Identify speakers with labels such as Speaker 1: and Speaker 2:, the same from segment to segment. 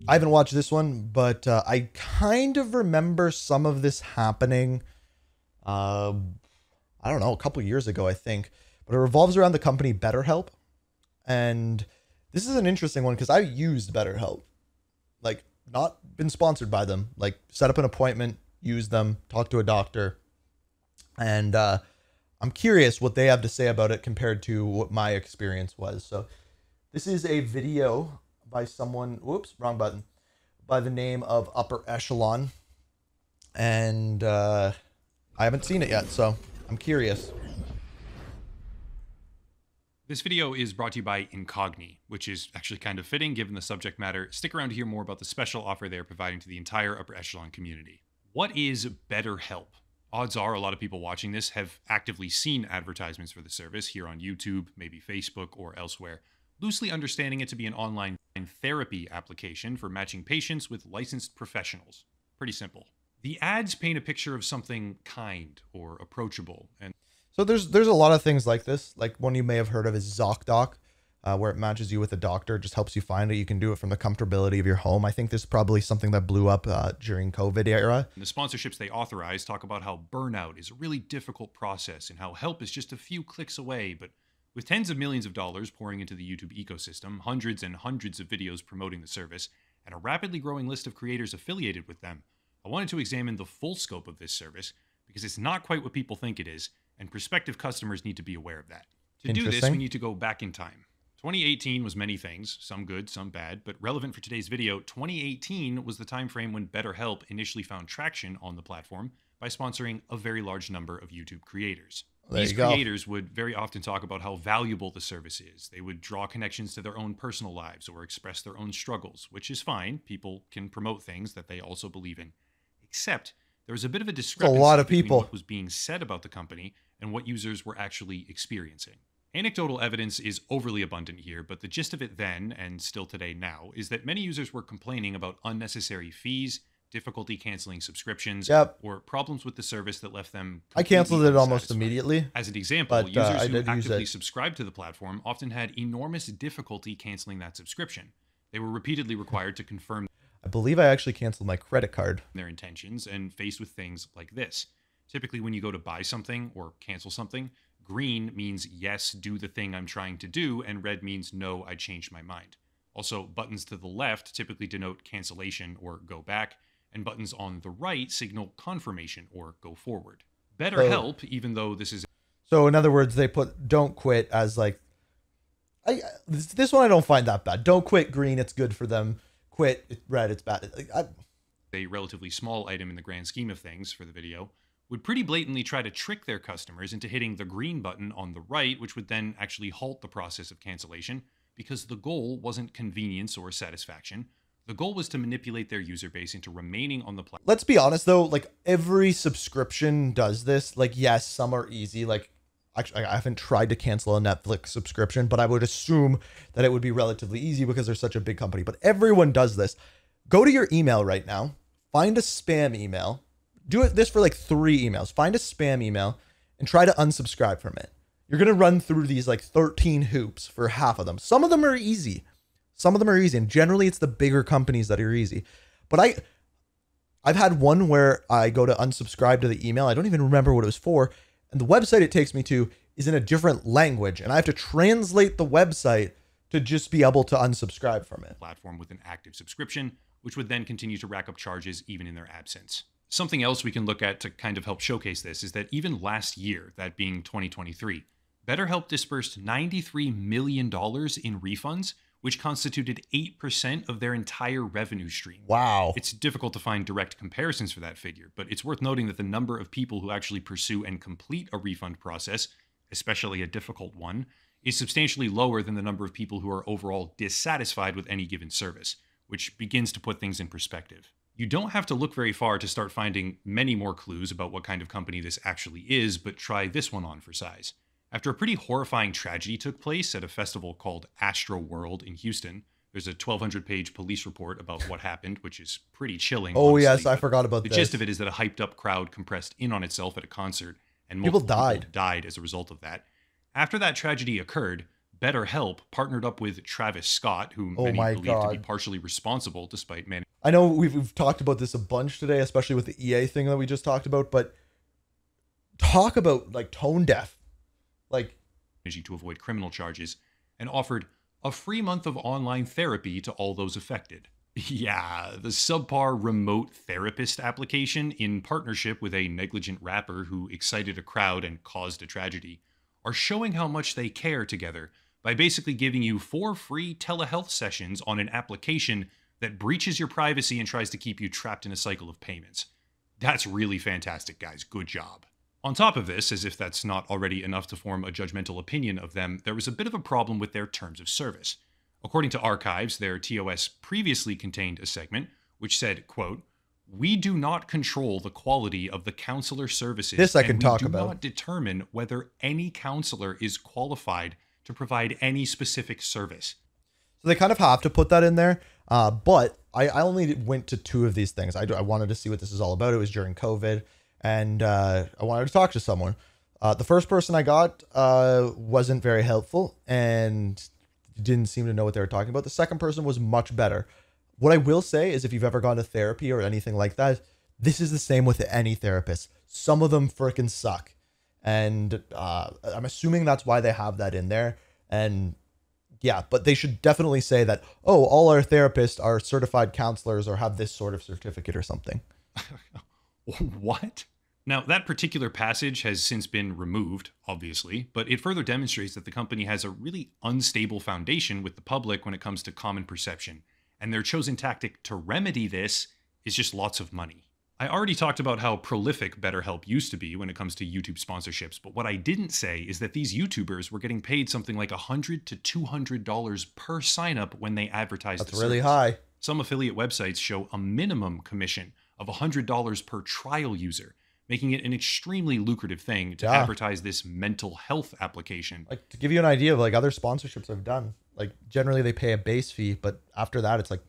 Speaker 1: I haven't watched this one, but I kind of remember some of this happening. Uh, I don't know, a couple years ago, I think. But it revolves around the company BetterHelp, and this is an interesting one because I used BetterHelp, like not been sponsored by them, like set up an appointment, use them, talk to a doctor, and I'm curious what they have to say about it compared to what my experience was. So this is a video by someone, whoops, wrong button, by the name of Upper Echelon. And I haven't seen it yet, so I'm curious.
Speaker 2: This video is brought to you by Incogni, which is actually kind of fitting given the subject matter. Stick around to hear more about the special offer they're providing to the entire Upper Echelon community. What is BetterHelp? Odds are a lot of people watching this have actively seen advertisements for the service here on YouTube, maybe Facebook, or elsewhere, loosely understanding it to be an online therapy application for matching patients with licensed professionals. Pretty simple. The ads paint a picture of something kind or approachable, and
Speaker 1: So there's a lot of things like this. Like one you may have heard of is ZocDoc, where it matches you with a doctor, just helps you find it. You can do it from the comfortability of your home. I think this is probably something that blew up during COVID era.
Speaker 2: the sponsorships they authorize talk about how burnout is a really difficult process and how help is just a few clicks away. But with tens of millions of dollars pouring into the YouTube ecosystem, hundreds and hundreds of videos promoting the service, and a rapidly growing list of creators affiliated with them, I wanted to examine the full scope of this service because it's not quite what people think it is, and prospective customers need to be aware of that. To do this,
Speaker 1: Interesting.
Speaker 2: we need to go back in time. 2018 was many things, some good, some bad, but relevant for today's video, 2018 was the time frame when BetterHelp initially found traction on the platform by sponsoring a very large number of YouTube creators.
Speaker 1: There
Speaker 2: These
Speaker 1: you go.
Speaker 2: creators would very often talk about how valuable the service is. They would draw connections to their own personal lives or express their own struggles, which is fine. People can promote things that they also believe in. Except there was a bit of a discrepancy
Speaker 1: lot of
Speaker 2: between
Speaker 1: people.
Speaker 2: what was being said about the company and what users were actually experiencing. Anecdotal evidence is overly abundant here, but the gist of it then, and still today now, is that many users were complaining about unnecessary fees, difficulty canceling subscriptions,
Speaker 1: Yep.
Speaker 2: or problems with the service that left them
Speaker 1: I
Speaker 2: completely
Speaker 1: canceled it almost
Speaker 2: unsatisfied.
Speaker 1: immediately.
Speaker 2: As an example,
Speaker 1: But,
Speaker 2: users
Speaker 1: I
Speaker 2: who
Speaker 1: did use
Speaker 2: actively
Speaker 1: it.
Speaker 2: subscribed to the platform often had enormous difficulty canceling that subscription. They were repeatedly required to confirm
Speaker 1: I believe I actually canceled my credit card.
Speaker 2: their intentions and faced with things like this. Typically, when you go to buy something or cancel something, green means yes, do the thing I'm trying to do, and red means no, I changed my mind. Also, buttons to the left typically denote cancellation or go back, and buttons on the right signal confirmation or go forward. BetterHelp, even though this is
Speaker 1: So in other words, they put "don't quit" as like, this one I don't find that bad. Don't quit green, it's good for them. Quit red, it's bad.
Speaker 2: a relatively small item in the grand scheme of things for the video, would pretty blatantly try to trick their customers into hitting the green button on the right, which would then actually halt the process of cancellation, because the goal wasn't convenience or satisfaction. The goal was to manipulate their user base into remaining on the platform.
Speaker 1: Let's be honest though, like every subscription does this. Like yes, some are easy. Like actually, I haven't tried to cancel a Netflix subscription, but I would assume that it would be relatively easy because they're such a big company. But everyone does this. Go to your email right now, find a spam email, do this for like 3 emails, find a spam email and try to unsubscribe from it. You're going to run through these like 13 hoops for half of them. Some of them are easy. Some of them are easy. And generally it's the bigger companies that are easy. But I've had one where I go to unsubscribe to the email. I don't even remember what it was for. And the website it takes me to is in a different language. And I have to translate the website to just be able to unsubscribe from it.
Speaker 2: Platform with an active subscription, which would then continue to rack up charges even in their absence. Something else we can look at to kind of help showcase this is that even last year, that being 2023, BetterHelp dispersed $93 million in refunds, which constituted 8% of their entire revenue stream.
Speaker 1: Wow.
Speaker 2: It's difficult to find direct comparisons for that figure, but it's worth noting that the number of people who actually pursue and complete a refund process, especially a difficult one, is substantially lower than the number of people who are overall dissatisfied with any given service, which begins to put things in perspective. You don't have to look very far to start finding many more clues about what kind of company this actually is, but try this one on for size. After a pretty horrifying tragedy took place at a festival called Astro World in Houston, there's a 1,200-page police report about what happened, which is pretty chilling.
Speaker 1: Oh,
Speaker 2: honestly,
Speaker 1: yes, I
Speaker 2: but
Speaker 1: forgot about
Speaker 2: the
Speaker 1: this.
Speaker 2: gist of it is that a hyped-up crowd compressed in on itself at a concert, and
Speaker 1: People
Speaker 2: multiple
Speaker 1: died.
Speaker 2: died as a result of that. After that tragedy occurred, BetterHelp partnered up with Travis Scott, who
Speaker 1: Oh
Speaker 2: many
Speaker 1: my
Speaker 2: believe to be
Speaker 1: God.
Speaker 2: partially responsible despite managing
Speaker 1: I know we've talked about this a bunch today, especially with the EA thing that we just talked about, but talk about like tone deaf. Like,
Speaker 2: to avoid criminal charges, and offered a free month of online therapy to all those affected. Yeah, the subpar remote therapist application, in partnership with a negligent rapper who excited a crowd and caused a tragedy, are showing how much they care together by basically giving you 4 free telehealth sessions on an application that breaches your privacy and tries to keep you trapped in a cycle of payments. That's really fantastic, guys. Good job. On top of this, as if that's not already enough to form a judgmental opinion of them, there was a bit of a problem with their terms of service. According to archives, their TOS previously contained a segment which said, quote, "We do not control the quality of the counselor services,
Speaker 1: this I
Speaker 2: and
Speaker 1: can
Speaker 2: we
Speaker 1: talk
Speaker 2: do
Speaker 1: about.
Speaker 2: not determine whether any counselor is qualified to provide any specific service."
Speaker 1: So they kind of have to put that in there. But I only went to 2 of these things. I wanted to see what this is all about. It was during COVID, and I wanted to talk to someone. The first person I got wasn't very helpful and didn't seem to know what they were talking about. The second person was much better. What I will say is if you've ever gone to therapy or anything like that, this is the same with any therapist. Some of them freaking suck. And I'm assuming that's why they have that in there. And yeah, but they should definitely say that, oh, all our therapists are certified counselors or have this sort of certificate or something.
Speaker 2: What? Now, that particular passage has since been removed, obviously, but it further demonstrates that the company has a really unstable foundation with the public when it comes to common perception, and their chosen tactic to remedy this is just lots of money. I already talked about how prolific BetterHelp used to be when it comes to YouTube sponsorships, but what I didn't say is that these YouTubers were getting paid something like $100 to $200 per signup when they advertised.
Speaker 1: That's really high.
Speaker 2: Some affiliate websites show a minimum commission of $100 per trial user, making it an extremely lucrative thing to advertise this mental health application.
Speaker 1: Like, to give you an idea of like other sponsorships I've done, like generally they pay a base fee, but after that it's like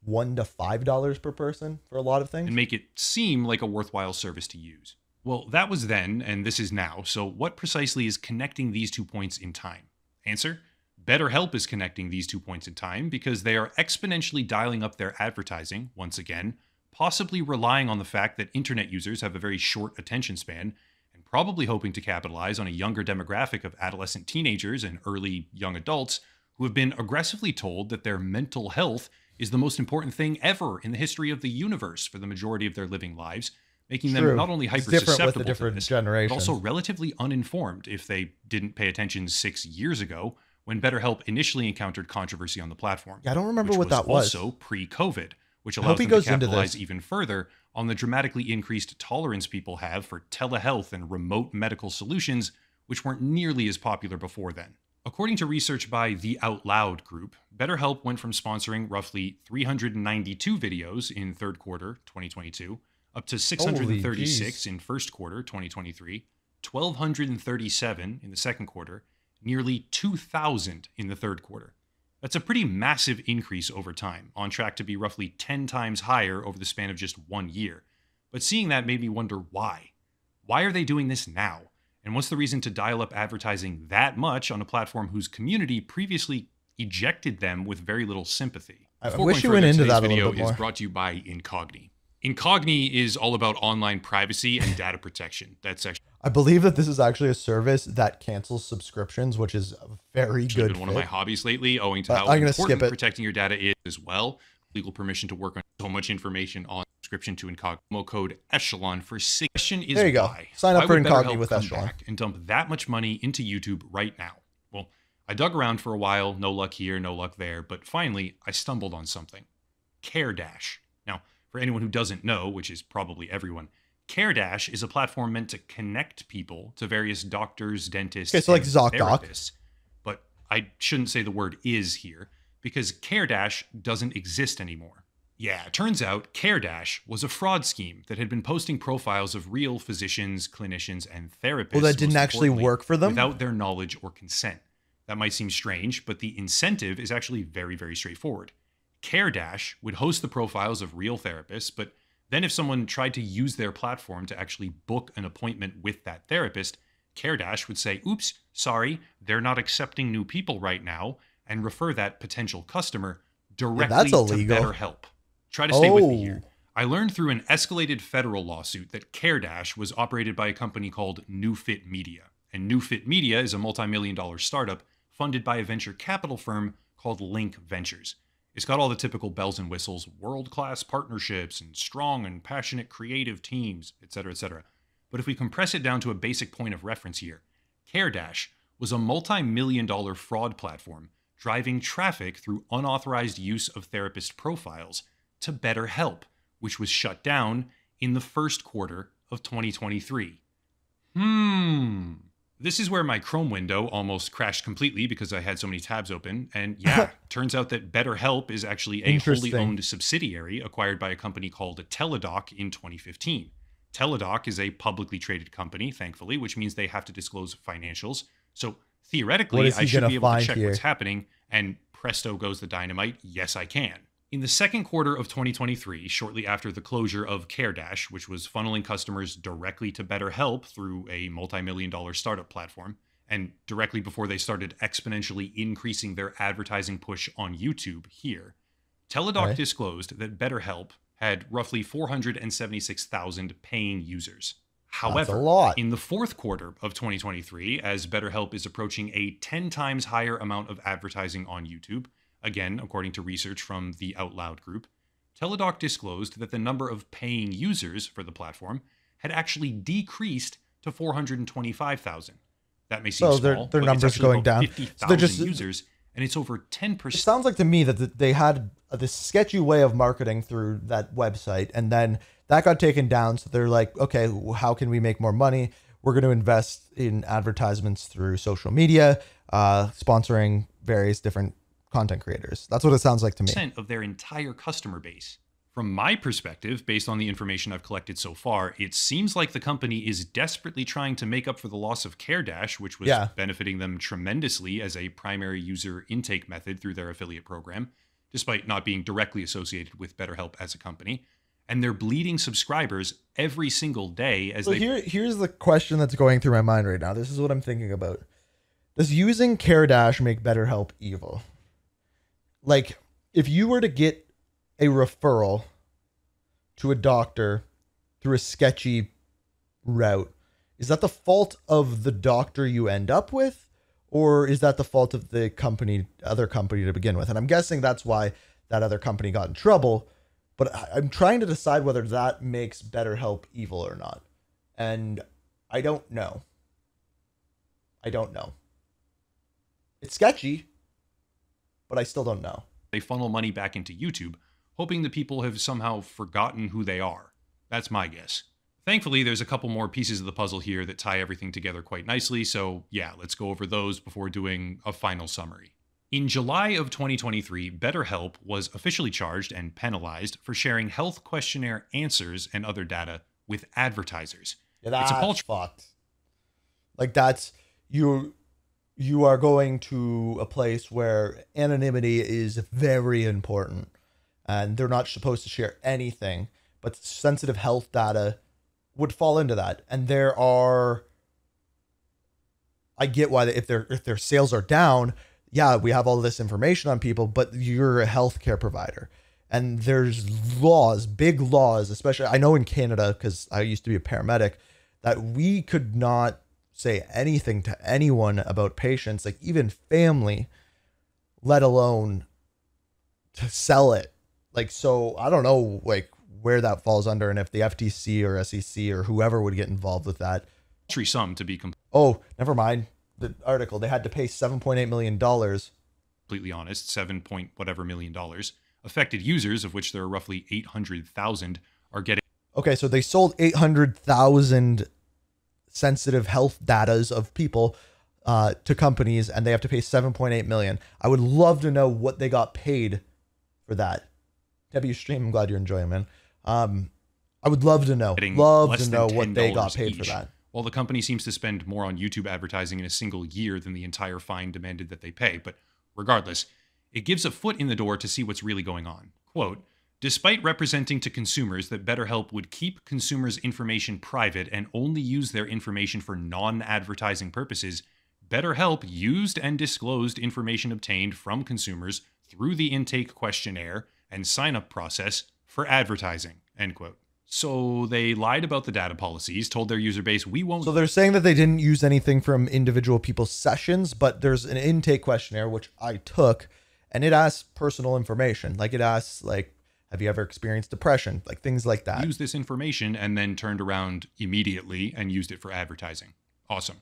Speaker 1: $1 to $5 per person for a lot of things.
Speaker 2: And make it seem like a worthwhile service to use. Well, that was then, and this is now. So what precisely is connecting these 2 points in time? Answer: BetterHelp is connecting these 2 points in time because they are exponentially dialing up their advertising, once again, possibly relying on the fact that internet users have a very short attention span, and probably hoping to capitalize on a younger demographic of adolescent teenagers and early young adults who have been aggressively told that their mental health is the most important thing ever in the history of the universe for the majority of their living lives, making them not only hyper-susceptible to this, but also relatively uninformed if they didn't pay attention 6 years ago when BetterHelp initially encountered controversy on the platform.
Speaker 1: Yeah, I don't remember what that was.
Speaker 2: Also pre-COVID, which allows them to capitalize even further on the dramatically increased tolerance people have for telehealth and remote medical solutions, which weren't nearly as popular before then. According to research by the Out Loud group, BetterHelp went from sponsoring roughly 392 videos in third quarter 2022 up to 636 in first quarter 2023, 1,237 in the second quarter, nearly 2,000 in the third quarter. That's a pretty massive increase over time, on track to be roughly 10 times higher over the span of just 1 year. But seeing that made me wonder why. Why are they doing this now? And what's the reason to dial up advertising that much on a platform whose community previously ejected them with very little sympathy?
Speaker 1: I wish you went into that a little bit more.
Speaker 2: This video is brought to you by Incogni. Incogni is all about online privacy and data protection. That's actually,
Speaker 1: I believe that this is actually a service that cancels subscriptions, which is a very good
Speaker 2: been one of my hobbies lately, owing to how
Speaker 1: I'm gonna
Speaker 2: important
Speaker 1: skip it.
Speaker 2: protecting your data is as well. Legal permission to work on so much information on subscription to Incogni. Promo code Echelon for 6. Question is,
Speaker 1: there you go.
Speaker 2: why?
Speaker 1: Sign up
Speaker 2: Why
Speaker 1: for
Speaker 2: would
Speaker 1: Incogni
Speaker 2: BetterHelp
Speaker 1: with
Speaker 2: come
Speaker 1: Echelon.
Speaker 2: back and dump that much money into YouTube right now? Well, I dug around for a while, no luck here, no luck there, but finally I stumbled on something. CareDash. Now, for anyone who doesn't know, which is probably everyone, CareDash is a platform meant to connect people to various doctors, dentists,
Speaker 1: Okay, so like
Speaker 2: and
Speaker 1: ZocDoc.
Speaker 2: therapists. But I shouldn't say the word is here, because CareDash doesn't exist anymore. Yeah, it turns out CareDash was a fraud scheme that had been posting profiles of real physicians, clinicians, and therapists.
Speaker 1: Well, that didn't
Speaker 2: most
Speaker 1: actually
Speaker 2: importantly,
Speaker 1: work for them?
Speaker 2: without their knowledge or consent. That might seem strange, but the incentive is actually very, very straightforward. CareDash would host the profiles of real therapists, but then if someone tried to use their platform to actually book an appointment with that therapist, CareDash would say, oops, sorry, they're not accepting new people right now, and refer that potential customer
Speaker 1: Yeah,
Speaker 2: directly
Speaker 1: that's
Speaker 2: to
Speaker 1: illegal.
Speaker 2: BetterHelp. Try to stay with me
Speaker 1: Oh,
Speaker 2: here. I learned through an escalated federal lawsuit that CareDash was operated by a company called NewFit Media. And NewFit Media is a multi-million-dollar startup funded by a venture capital firm called Link Ventures. It's got all the typical bells and whistles, world-class partnerships, and strong and passionate creative teams, etc., etc. But if we compress it down to a basic point of reference here, CareDash was a multi-million-dollar fraud platform driving traffic through unauthorized use of therapist profiles to BetterHelp, which was shut down in the first quarter of 2023. This is where my Chrome window almost crashed completely because I had so many tabs open. And yeah, turns out that BetterHelp is actually a wholly
Speaker 1: interesting.
Speaker 2: owned subsidiary acquired by a company called Teladoc in 2015. Teladoc is a publicly traded company, thankfully, which means they have to disclose financials. So
Speaker 1: What
Speaker 2: theoretically,
Speaker 1: is
Speaker 2: I
Speaker 1: he
Speaker 2: should
Speaker 1: gonna
Speaker 2: be able to
Speaker 1: find
Speaker 2: check
Speaker 1: here?
Speaker 2: what's happening, and presto goes the dynamite. Yes, I can. In the second quarter of 2023, shortly after the closure of CareDash, which was funneling customers directly to BetterHelp through a multi-million-dollar startup platform, and directly before they started exponentially increasing their advertising push on YouTube here, Teladoc
Speaker 1: Okay.
Speaker 2: disclosed that BetterHelp had roughly 476,000 paying users.
Speaker 1: That's a
Speaker 2: However,
Speaker 1: lot.
Speaker 2: in the fourth quarter of 2023, as BetterHelp is approaching a 10 times higher amount of advertising on YouTube, again, according to research from the Out Loud group, Teladoc disclosed that the number of paying users for the platform had actually decreased to 425,000. That may seem
Speaker 1: So
Speaker 2: small,
Speaker 1: their
Speaker 2: but it's
Speaker 1: numbers
Speaker 2: actually
Speaker 1: going
Speaker 2: about
Speaker 1: down. So they're
Speaker 2: 50,000
Speaker 1: just.
Speaker 2: users, and it's over
Speaker 1: It
Speaker 2: 10%.
Speaker 1: sounds like to me that they had this sketchy way of marketing through that website, and then that got taken down. So they're like, okay, how can we make more money? We're going to invest in advertisements through social media, sponsoring various different content creators. That's what it sounds like to me.
Speaker 2: Of their entire customer base. From my perspective, based on the information I've collected so far, it seems like the company is desperately trying to make up for the loss of CareDash, which was
Speaker 1: Yeah.
Speaker 2: benefiting them tremendously as a primary user intake method through their affiliate program, despite not being directly associated with BetterHelp as a company. And they're bleeding subscribers every single day as
Speaker 1: So
Speaker 2: they
Speaker 1: here's the question that's going through my mind right now. This is what I'm thinking about. Does using CareDash make BetterHelp evil? Like, if you were to get a referral to a doctor through a sketchy route, is that the fault of the doctor you end up with, or is that the fault of the other company to begin with? And I'm guessing that's why that other company got in trouble. But I'm trying to decide whether that makes BetterHelp evil or not, and I don't know. I don't know. It's sketchy, but I still don't know.
Speaker 2: funnel money back into YouTube, hoping that people have somehow forgotten who they are. That's my guess. Thankfully, there's a couple more pieces of the puzzle here that tie everything together quite nicely, so yeah, let's go over those before doing a final summary. In July of 2023, BetterHelp was officially charged and penalized for sharing health questionnaire answers and other data with advertisers.
Speaker 1: Yeah, that's
Speaker 2: It's a paltry
Speaker 1: fucked. Like, that's you are going to a place where anonymity is very important, and they're not supposed to share anything, but sensitive health data would fall into that. And I get why if their sales are down, yeah, we have all this information on people, but you're a healthcare provider. And there's laws, big laws, especially I know in Canada, because I used to be a paramedic, that we could not say anything to anyone about patients, like even family, let alone to sell it. Like, so I don't know, like, where that falls under, and if the FTC or SEC or whoever would get involved with that.
Speaker 2: sum to be
Speaker 1: Oh, never mind. The article, they had to pay $7.8 million.
Speaker 2: completely honest, 7 point whatever million dollars. Affected users, of which there are roughly 800,000, are getting
Speaker 1: Okay, so they sold 800,000 sensitive health datas of people to companies, and they have to pay 7.8 million. I would love to know what they got paid for that. Debbie, stream, I'm glad you're enjoying, man. I would love to know. Love
Speaker 2: less
Speaker 1: to
Speaker 2: than
Speaker 1: know what they got
Speaker 2: $10
Speaker 1: paid for
Speaker 2: each.
Speaker 1: that.
Speaker 2: While the company seems to spend more on YouTube advertising in a single year than the entire fine demanded that they pay. But regardless, it gives a foot in the door to see what's really going on. Quote, despite representing to consumers that BetterHelp would keep consumers' information private and only use their information for non-advertising purposes, BetterHelp used and disclosed information obtained from consumers through the intake questionnaire and sign-up process for advertising, end quote. So they lied about the data policies, told their user base, we won't.
Speaker 1: So they're saying that they didn't use anything from individual people's sessions, but there's an intake questionnaire, which I took, and it asks personal information. Like it asks, like, have you ever experienced depression? Like things like that.
Speaker 2: Use this information and then turned around immediately and used it for advertising. Awesome.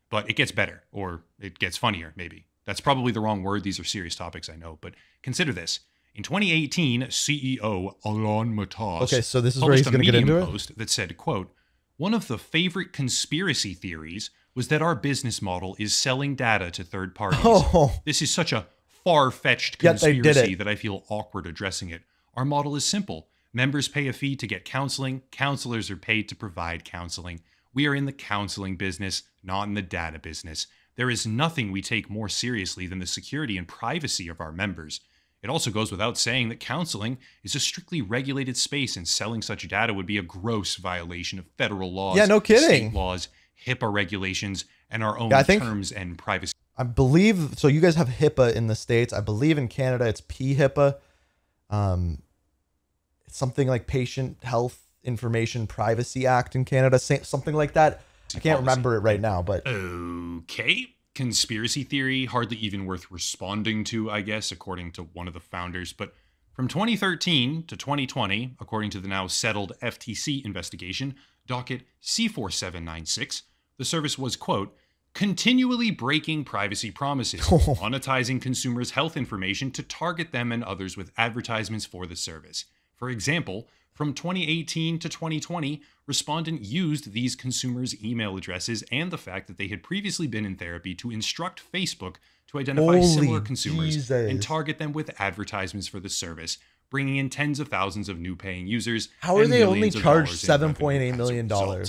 Speaker 2: But it gets better, or it gets funnier, maybe. That's probably the wrong word. These are serious topics, I know. But consider this. In 2018, CEO Elon Musk
Speaker 1: okay, so this is where he's going to get into
Speaker 2: post that said, quote, one of the favorite conspiracy theories was that our business model is selling data to third parties.
Speaker 1: Oh.
Speaker 2: This is such a far-fetched conspiracy that I feel awkward addressing it. Our model is simple. Members pay a fee to get counseling. Counselors are paid to provide counseling. We are in the counseling business, not in the data business. There is nothing we take more seriously than the security and privacy of our members. It also goes without saying that counseling is a strictly regulated space, and selling such data would be a gross violation of federal laws,
Speaker 1: yeah, no kidding,
Speaker 2: state laws, HIPAA regulations, and our own terms and privacy.
Speaker 1: I believe, so you guys have HIPAA in the States. I believe in Canada it's PHIPAA. It's something like Patient Health Information Privacy Act in Canada, something like that. I can't remember it right now, but...
Speaker 2: Okay. Conspiracy theory, hardly even worth responding to, I guess, according to one of the founders. But from 2013 to 2020, according to the now settled FTC investigation, docket C4796, the service was, quote, continually breaking privacy promises, monetizing consumers' health information to target them and others with advertisements for the service. For example, from 2018 to 2020, respondent used these consumers' email addresses and the fact that they had previously been in therapy to instruct Facebook to identify similar consumers and target them with advertisements for the service, bringing in tens of thousands of new paying users.
Speaker 1: How are they only charged $7.8 million?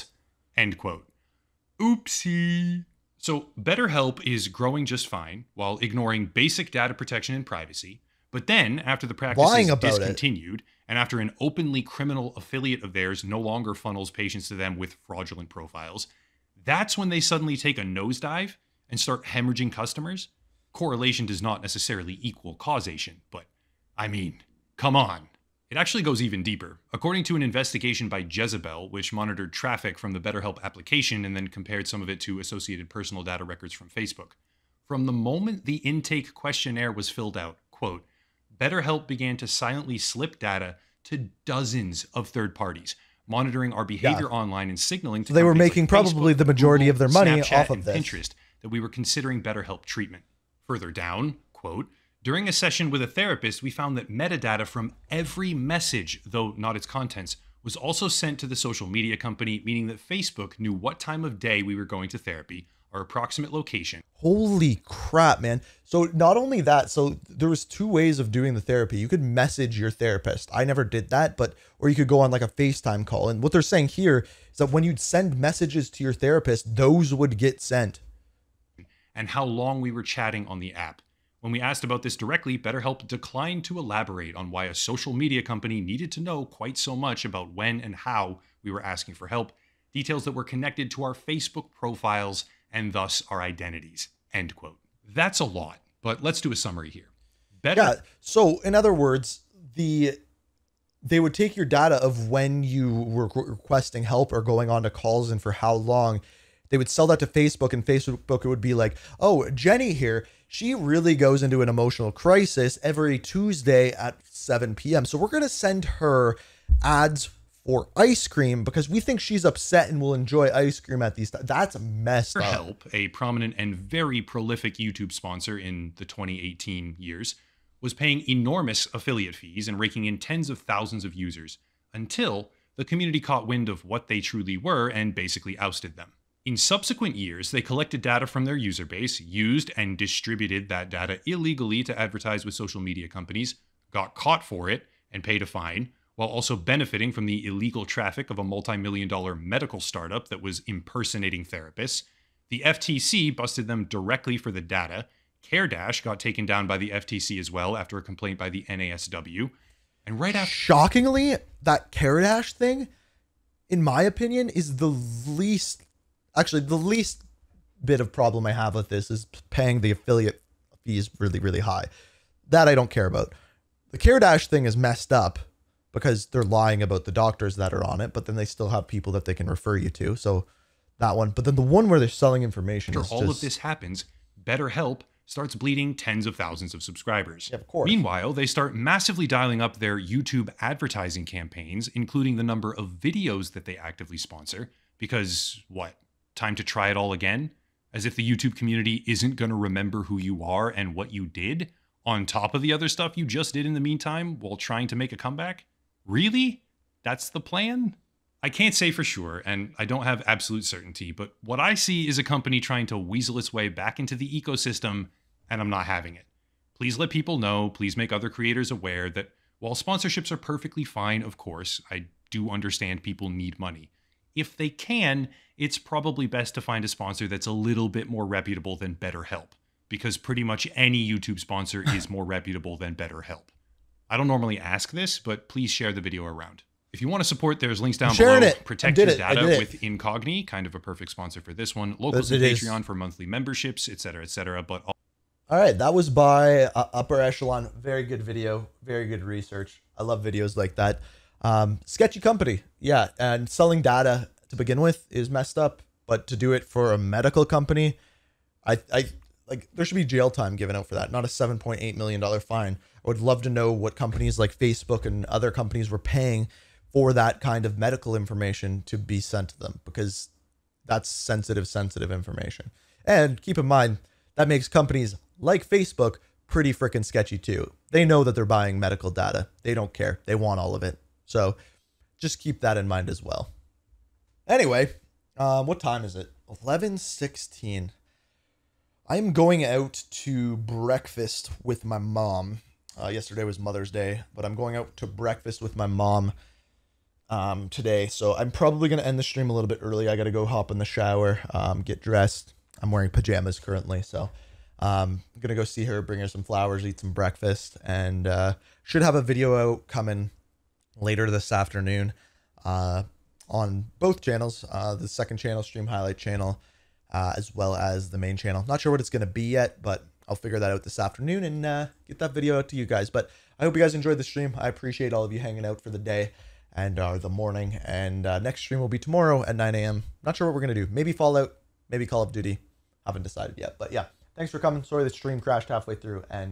Speaker 2: End quote. Oopsie. So BetterHelp is growing just fine while ignoring basic data protection and privacy. But then, after the practice is discontinued, and after an openly criminal affiliate of theirs no longer funnels patients to them with fraudulent profiles, that's when they suddenly take a nosedive and start hemorrhaging customers. Correlation does not necessarily equal causation, but I mean, come on. It actually goes even deeper. According to an investigation by Jezebel, which monitored traffic from the BetterHelp application and then compared some of it to associated personal data records from Facebook, from the moment the intake questionnaire was filled out, quote, BetterHelp began to silently slip data to dozens of third parties, monitoring our behavior online and signaling to
Speaker 1: they were making
Speaker 2: like
Speaker 1: probably
Speaker 2: Facebook,
Speaker 1: the majority
Speaker 2: Google,
Speaker 1: of their money
Speaker 2: Snapchat,
Speaker 1: off of
Speaker 2: and
Speaker 1: this.
Speaker 2: Pinterest that we were considering BetterHelp treatment. Further down, quote, during a session with a therapist, we found that metadata from every message, though not its contents, was also sent to the social media company, meaning that Facebook knew what time of day we were going to therapy, our approximate location.
Speaker 1: Holy crap, man. So not only that, so there was two ways of doing the therapy. You could message your therapist. I never did that, or you could go on like a FaceTime call. And what they're saying here is that when you'd send messages to your therapist, those would get sent.
Speaker 2: And how long we were chatting on the app. When we asked about this directly, BetterHelp declined to elaborate on why a social media company needed to know quite so much about when and how we were asking for help, details that were connected to our Facebook profiles and thus our identities, end quote. That's a lot, but let's do a summary here.
Speaker 1: So in other words, they would take your data of when you were requesting help or going on to calls and for how long. They would sell that to Facebook, and Facebook would be like, oh, Jenny here, she really goes into an emotional crisis every Tuesday at 7 p.m. So we're going to send her ads for ice cream because we think she's upset and will enjoy ice cream at these times. That's messed up.
Speaker 2: BetterHelp, a prominent and very prolific YouTube sponsor in the 2018 years, was paying enormous affiliate fees and raking in tens of thousands of users until the community caught wind of what they truly were and basically ousted them. In subsequent years, they collected data from their user base, used and distributed that data illegally to advertise with social media companies, got caught for it, and paid a fine, while also benefiting from the illegal traffic of a multi-million-dollar medical startup that was impersonating therapists. The FTC busted them directly for the data. CareDash got taken down by the FTC as well after a complaint by the NASW. And right after...
Speaker 1: Shockingly, that CareDash thing, in my opinion, is the least bit of problem I have with this is paying the affiliate fees really, really high. That I don't care about. The CareDash thing is messed up because they're lying about the doctors that are on it, but then they still have people that they can refer you to. So that one, but then the one where they're selling information.
Speaker 2: After all of this happens, BetterHelp starts bleeding tens of thousands of subscribers.
Speaker 1: Yeah, of course.
Speaker 2: Meanwhile, they start massively dialing up their YouTube advertising campaigns, including the number of videos that they actively sponsor. Because what? Time to try it all again? As if the YouTube community isn't going to remember who you are and what you did, on top of the other stuff you just did in the meantime while trying to make a comeback? Really? That's the plan? I can't say for sure, and I don't have absolute certainty, but what I see is a company trying to weasel its way back into the ecosystem, and I'm not having it. Please let people know, please make other creators aware that while sponsorships are perfectly fine, of course, I do understand people need money. If they can, it's probably best to find a sponsor that's a little bit more reputable than BetterHelp, because pretty much any YouTube sponsor is more reputable than BetterHelp. I don't normally ask this, but please share the video around. If you want to support, there's links down below. Protect your data with Incogni, kind of a perfect sponsor for this one. Locals and Patreon for monthly memberships, etc., etc. But
Speaker 1: all right, that was by Upper Echelon. Very good video, very good research. I love videos like that. Sketchy company, yeah, and selling data to begin with is messed up, but to do it for a medical company, I like there should be jail time given out for that, not a $7.8 million fine. I would love to know what companies like Facebook and other companies were paying for that kind of medical information to be sent to them, because that's sensitive information. And keep in mind, that makes companies like Facebook pretty freaking sketchy too. They know that they're buying medical data. They don't care. They want all of it. So just keep that in mind as well. Anyway, what time is it? 11:16. I'm going out to breakfast with my mom. Yesterday was Mother's Day, but I'm going out to breakfast with my mom today. So I'm probably going to end the stream a little bit early. I got to go hop in the shower, get dressed. I'm wearing pajamas currently. So I'm going to go see her, bring her some flowers, eat some breakfast, and should have a video out coming later this afternoon on both channels, the second channel, Stream Highlight channel, as well as the main channel. Not sure what it's going to be yet, but I'll figure that out this afternoon and get that video out to you guys. But I hope you guys enjoyed the stream. I appreciate all of you hanging out for the day and the morning. And next stream will be tomorrow at 9 a.m. Not sure what we're going to do. Maybe Fallout, maybe Call of Duty. Haven't decided yet. But yeah, thanks for coming. Sorry the stream crashed halfway through. And